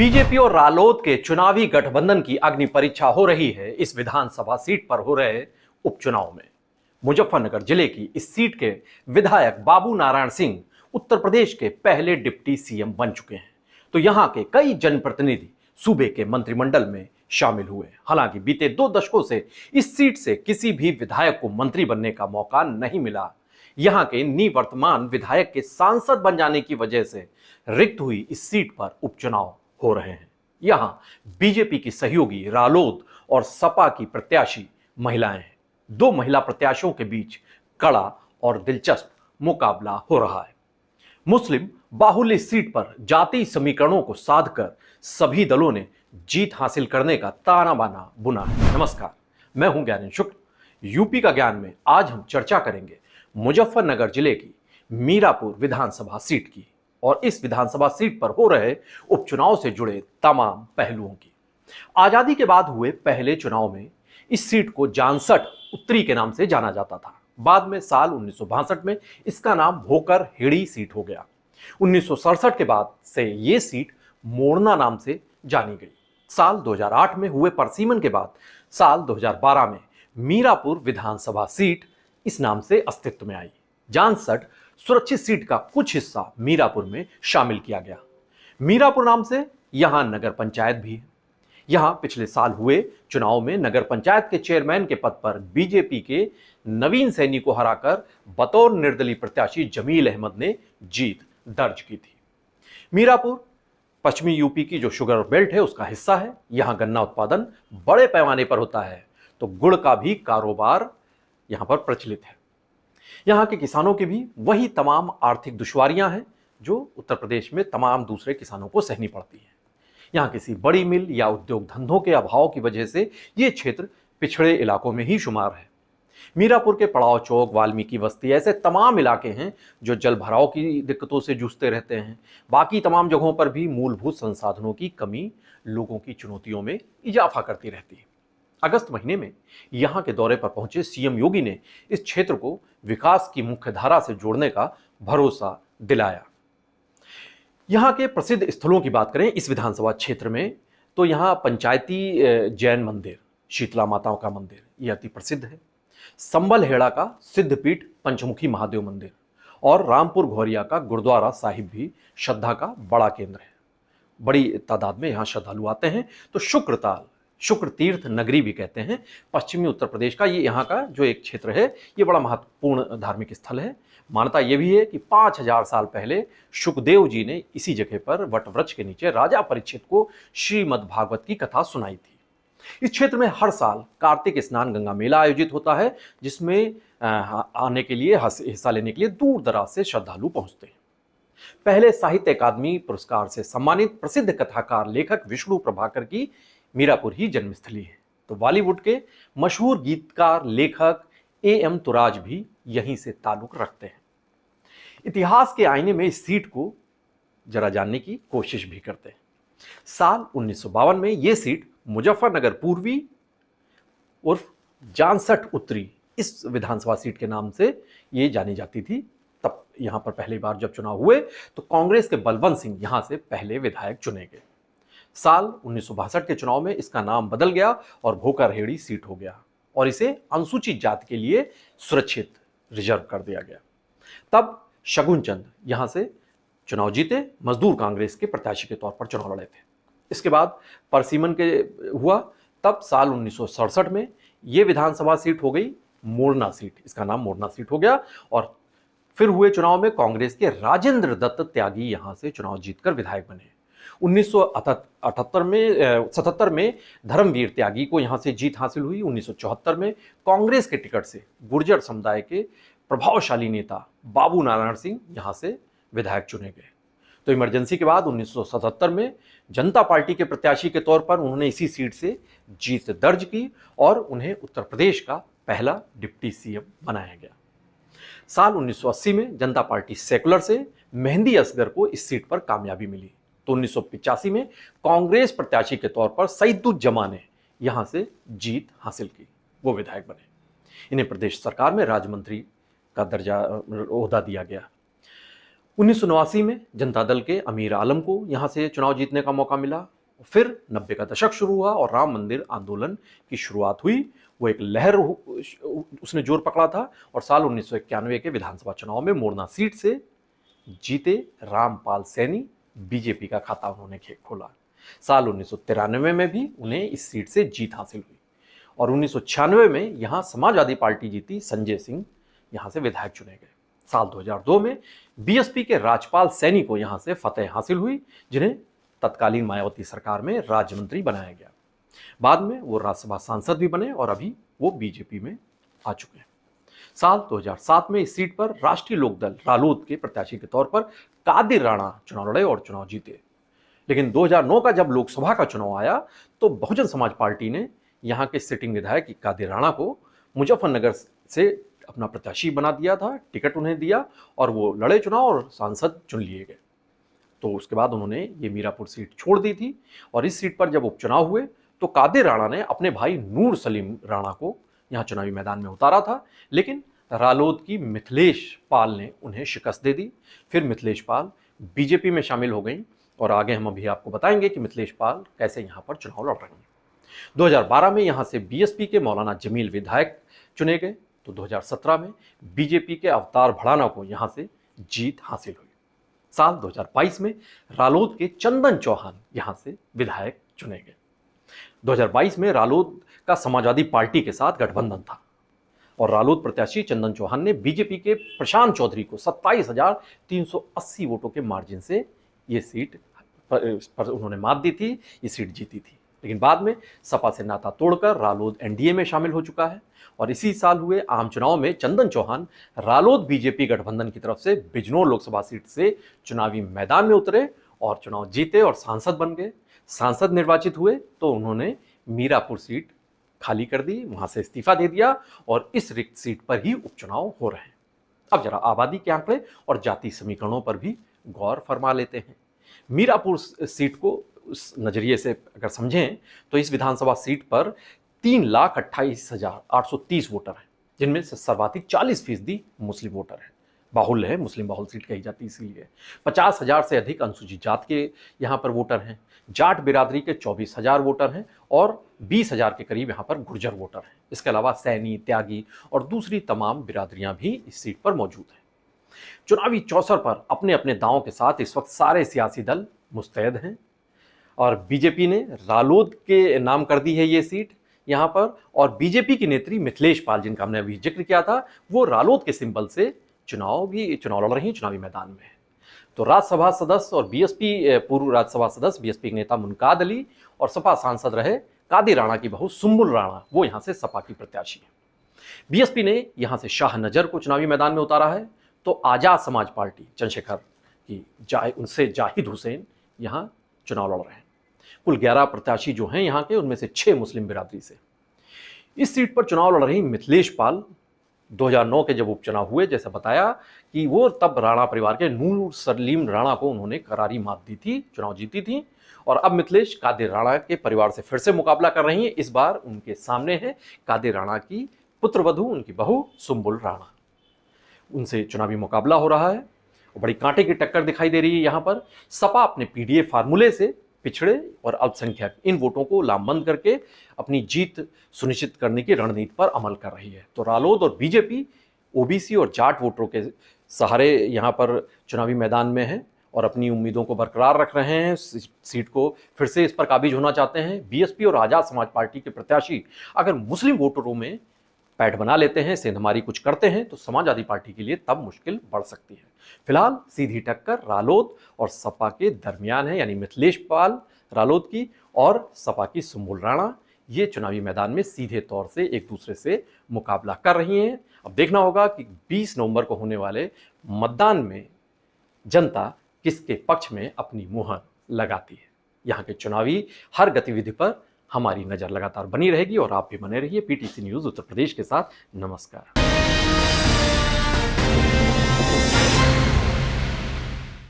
BJP और रालोद के चुनावी गठबंधन की अग्नि परीक्षा हो रही है इस विधानसभा सीट पर हो रहे उपचुनाव में। मुजफ्फरनगर जिले की इस सीट के विधायक बाबू नारायण सिंह उत्तर प्रदेश के पहले डिप्टी सीएम बन चुके हैं, तो यहां के कई जनप्रतिनिधि सूबे के मंत्रिमंडल में शामिल हुए। हालांकि बीते 2 दशकों से इस सीट से किसी भी विधायक को मंत्री बनने का मौका नहीं मिला। यहां के निवर्तमान विधायक के सांसद बन जाने की वजह से रिक्त हुई इस सीट पर उपचुनाव हो रहे हैं। यहां बीजेपी की सहयोगी रालोद और सपा की प्रत्याशी महिलाएं हैं। 2 महिला प्रत्याशियों के बीच कड़ा और दिलचस्प मुकाबला हो रहा है। मुस्लिम बाहुल्य सीट पर जातीय समीकरणों को साधकर सभी दलों ने जीत हासिल करने का ताना बाना बुना है। नमस्कार, मैं हूं ज्ञानेंद्र शुक्ल। यूपी का ज्ञान में आज हम चर्चा करेंगे मुजफ्फरनगर जिले की मीरापुर विधानसभा सीट की और इस विधानसभा सीट पर हो रहे उपचुनाव से जुड़े तमाम पहलुओं की। आजादी के बाद हुए पहले चुनाव में इस सीट को जानसठ उत्तरी के नाम से जाना जाता था। बाद में साल 1962 में इसका नाम भोकर हेड़ी सीट हो गया। 1967 के बाद से ये सीट मोड़ना नाम से जानी गई। साल 2008 में हुए परसीमन के बाद साल 2012 में मीरापुर विधानसभा सीट इस नाम से अस्तित्व में आई। जानसठ सुरक्षित सीट का कुछ हिस्सा मीरापुर में शामिल किया गया। मीरापुर नाम से यहां नगर पंचायत भी है। यहां पिछले साल हुए चुनाव में नगर पंचायत के चेयरमैन के पद पर बीजेपी के नवीन सैनी को हराकर बतौर निर्दलीय प्रत्याशी जमील अहमद ने जीत दर्ज की थी। मीरापुर पश्चिमी यूपी की जो शुगर बेल्ट है उसका हिस्सा है। यहां गन्ना उत्पादन बड़े पैमाने पर होता है, तो गुड़ का भी कारोबार यहां पर प्रचलित है। यहां के किसानों की भी वही तमाम आर्थिक दुश्वारियां हैं जो उत्तर प्रदेश में तमाम दूसरे किसानों को सहनी पड़ती हैं। यहां किसी बड़ी मिल या उद्योग धंधों के अभाव की वजह से ये क्षेत्र पिछड़े इलाकों में ही शुमार है। मीरापुर के पड़ाव चौक, वाल्मीकि बस्ती ऐसे तमाम इलाके हैं जो जल भराव की दिक्कतों से जूझते रहते हैं। बाकी तमाम जगहों पर भी मूलभूत संसाधनों की कमी लोगों की चुनौतियों में इजाफा करती रहती है। अगस्त महीने में यहां के दौरे पर पहुंचे सीएम योगी ने इस क्षेत्र को विकास की मुख्य धारा से जोड़ने का भरोसा दिलाया। यहां के प्रसिद्ध स्थलों की बात करें इस विधानसभा क्षेत्र में, तो यहां पंचायती जैन मंदिर, शीतला माताओं का मंदिर यह अति प्रसिद्ध है। संबल हेड़ा का सिद्धपीठ पंचमुखी महादेव मंदिर और रामपुर घोरिया का गुरुद्वारा साहिब भी श्रद्धा का बड़ा केंद्र है। बड़ी तादाद में यहां श्रद्धालु आते हैं। तो शुक्रताल, शुक्र तीर्थ नगरी भी कहते हैं, पश्चिमी उत्तर प्रदेश का ये यहाँ का जो एक क्षेत्र है, ये बड़ा महत्वपूर्ण धार्मिक स्थल है। मान्यता ये भी है कि 5000 साल पहले शुकदेव जी ने इसी जगह पर वटवृक्ष के नीचे राजा परीक्षित को श्रीमद् भागवत की कथा सुनाई थी। इस क्षेत्र में हर साल कार्तिक स्नान गंगा मेला आयोजित होता है, जिसमें आने के लिए, हिस्सा लेने के लिए दूर दराज से श्रद्धालु पहुंचते हैं। पहले साहित्य अकादमी पुरस्कार से सम्मानित प्रसिद्ध कथाकार लेखक विष्णु प्रभाकर की मीरापुर ही जन्मस्थली है। तो बॉलीवुड के मशहूर गीतकार लेखक एएम तुराज भी यहीं से ताल्लुक रखते हैं। इतिहास के आईने में इस सीट को जरा जानने की कोशिश भी करते हैं। साल 1952 में यह सीट मुजफ्फरनगर पूर्वी उर्फ जानसठ उत्तरी इस विधानसभा सीट के नाम से ये जानी जाती थी। तब यहां पर पहली बार जब चुनाव हुए तो कांग्रेस के बलवंत सिंह यहां से पहले विधायक चुने गए। साल 1962 के चुनाव में इसका नाम बदल गया और भोकर हेड़ी सीट हो गया और इसे अनुसूचित जाति के लिए सुरक्षित रिजर्व कर दिया गया। तब शगुन चंद यहां से चुनाव जीते, मजदूर कांग्रेस के प्रत्याशी के तौर पर चुनाव लड़े थे। इसके बाद परसीमन के हुआ, तब साल 1967 में यह विधानसभा सीट हो गई मोरना सीट, इसका नाम मोरना सीट हो गया। और फिर हुए चुनाव में कांग्रेस के राजेंद्र दत्त त्यागी यहां से चुनाव जीतकर विधायक बने। 1977 में धर्मवीर त्यागी को यहां से जीत हासिल हुई। 1974 में कांग्रेस के टिकट से गुर्जर समुदाय के प्रभावशाली नेता बाबू नारायण सिंह यहां से विधायक चुने गए। तो इमरजेंसी के बाद 1977 में जनता पार्टी के प्रत्याशी के तौर पर उन्होंने इसी सीट से जीत दर्ज की और उन्हें उत्तर प्रदेश का पहला डिप्टी सीएम बनाया गया। साल 1980 में जनता पार्टी सेकुलर से मेहंदी असगर को इस सीट पर कामयाबी मिली। तो 1985 में कांग्रेस प्रत्याशी के तौर पर सईदुज्जमा ने यहां से जीत हासिल की, वो विधायक बने। इन्हें प्रदेश सरकार में राज्य मंत्री का दर्जा ओहदा दिया गया। 1989 में जनता दल के अमीर आलम को यहां से चुनाव जीतने का मौका मिला। फिर 90 का दशक शुरू हुआ और राम मंदिर आंदोलन की शुरुआत हुई। वो एक लहर उसने जोर पकड़ा था और साल 1991 के विधानसभा चुनाव में मोरना सीट से जीते रामपाल सैनी बीजेपी का खाता उन्होंने खोला। साल 1993 में भी उन्हें इस सीट से जीत हासिल हुई और 1996 में यहां समाजवादी पार्टी जीती, संजय सिंह यहां से विधायक चुने गए। साल 2002 में बीएसपी के राजपाल सैनी को यहां से फतेह हासिल हुई, जिन्हें तत्कालीन मायावती सरकार में राज्य मंत्री बनाया गया। बाद में वो राज्यसभा सांसद भी बने और अभी वो बीजेपी में आ चुके हैं। साल 2007 में इस सीट पर राष्ट्रीय लोकदल रालोद के प्रत्याशी के तौर पर कादिर राणा चुनाव लड़े और चुनाव जीते। लेकिन 2009 का जब लोकसभा का चुनाव आया तो बहुजन समाज पार्टी ने यहां के सिटिंग विधायक कादिर राणा को मुजफ्फरनगर से अपना प्रत्याशी बना दिया था, टिकट उन्हें दिया और वो लड़े चुनाव और सांसद चुन लिए गए। तो उसके बाद उन्होंने ये मीरापुर सीट छोड़ दी थी और इस सीट पर जब उपचुनाव हुए तो कादिर राणा ने अपने भाई नूर सलीम राणा को यहाँ चुनावी मैदान में उतारा था, लेकिन रालोद की मिथिलेश पाल ने उन्हें शिकस्त दे दी। फिर मिथिलेश पाल बीजेपी में शामिल हो गई और आगे हम अभी आपको बताएंगे कि मिथिलेश पाल कैसे यहाँ पर चुनाव लड़ रही हैं। 2012 में यहाँ से बीएसपी के मौलाना जमील विधायक चुने गए तो 2017 में बीजेपी के अवतार भड़ाना को यहाँ से जीत हासिल हुई। साल 2022 में रालोद के चंदन चौहान यहाँ से विधायक चुने गए। 2022 में रालोद का समाजवादी पार्टी के साथ गठबंधन था और रालोद प्रत्याशी चंदन चौहान ने बीजेपी के प्रशांत चौधरी को 27,380 वोटों के मार्जिन से ये सीट पर उन्होंने मात दी थी, ये सीट जीती थी। लेकिन बाद में सपा से नाता तोड़कर रालोद एनडीए में शामिल हो चुका है और इसी साल हुए आम चुनाव में चंदन चौहान रालोद बीजेपी गठबंधन की तरफ से बिजनौर लोकसभा सीट से चुनावी मैदान में उतरे और चुनाव जीते और सांसद बन गए। सांसद निर्वाचित हुए तो उन्होंने मीरापुर सीट खाली कर दी, वहां से इस्तीफा दे दिया और इस रिक्त सीट पर ही उपचुनाव हो रहे हैं। अब जरा आबादी के आंकड़े और जाति समीकरणों पर भी गौर फरमा लेते हैं। मीरापुर सीट को उस नजरिए से अगर समझें तो इस विधानसभा सीट पर 3,28,830 वोटर हैं, जिनमें से सर्वाधिक 40% मुस्लिम वोटर हैं। बाहुल्य है, मुस्लिम बाहुल सीट कही जाती है इसीलिए। 50,000 से अधिक अनुसूचित जात के यहाँ पर वोटर हैं, जाट बिरादरी के 24,000 वोटर हैं और 20,000 के करीब यहाँ पर गुर्जर वोटर हैं। इसके अलावा सैनी, त्यागी और दूसरी तमाम बिरादरियां भी इस सीट पर मौजूद हैं। चुनावी चौसर पर अपने अपने दांवों के साथ इस वक्त सारे सियासी दल मुस्तैद हैं और बीजेपी ने रालोद के नाम कर दी है ये सीट यहाँ पर और बीजेपी की नेत्री मिथिलेश पाल, जिनका हमने अभी जिक्र किया था, वो रालोद के सिंबल से चुनाव लड़ रही हैं, चुनावी मैदान में है। तो राज्यसभा सदस्य और बीएसपी पूर्व राज्यसभा सदस्य बीएसपी के नेता मुनकाद अली और सपा सांसद रहे कादिर राणा की बहू सुम्बुल राणा, वो यहाँ से सपा की प्रत्याशी है। बीएसपी ने यहाँ से शाह नजर को चुनावी मैदान में उतारा है तो आजाद समाज पार्टी चंद्रशेखर की उनसे जाहिद हुसैन यहाँ चुनाव लड़ रहे हैं। कुल 11 प्रत्याशी जो हैं यहाँ के, उनमें से 6 मुस्लिम बिरादरी से। इस सीट पर चुनाव लड़ रही मिथिलेश पाल 2009 के जब उपचुनाव हुए, जैसा बताया कि वो तब राणा परिवार के नूर सलीम राणा को उन्होंने करारी मात दी थी, चुनाव जीती थी और अब मिथिलेश कादिर राणा के परिवार से फिर से मुकाबला कर रही हैं। इस बार उनके सामने है कादिर राणा की पुत्रवधू, उनकी बहू सुम्बुल राणा। उनसे चुनावी मुकाबला हो रहा है और बड़ी कांटे की टक्कर दिखाई दे रही है। यहाँ पर सपा अपने पीडीए फार्मूले से पिछड़े और अल्पसंख्यक इन वोटों को लामबंद करके अपनी जीत सुनिश्चित करने की रणनीति पर अमल कर रही है। तो रालोद और बीजेपी ओबीसी और जाट वोटरों के सहारे यहाँ पर चुनावी मैदान में है और अपनी उम्मीदों को बरकरार रख रहे हैं। सीट को फिर से इस पर काबिज होना चाहते हैं। बीएसपी और आजाद समाज पार्टी के प्रत्याशी अगर मुस्लिम वोटरों में पैठ बना लेते हैं, सेंधमारी कुछ करते हैं तो समाजवादी पार्टी के लिए तब मुश्किल बढ़ सकती है। फिलहाल सीधी टक्कर रालोद और सपा के दरमियान है, यानी मिथिलेश पाल रालोद की और सपा की सुम्बुल राणा ये चुनावी मैदान में सीधे तौर से एक दूसरे से मुकाबला कर रही हैं। अब देखना होगा कि 20 नवंबर को होने वाले मतदान में जनता किसके पक्ष में अपनी मुहर लगाती है। यहाँ के चुनावी हर गतिविधि पर हमारी नज़र लगातार बनी रहेगी और आप भी बने रहिए पीटीसी न्यूज़ उत्तर प्रदेश के साथ। नमस्कार।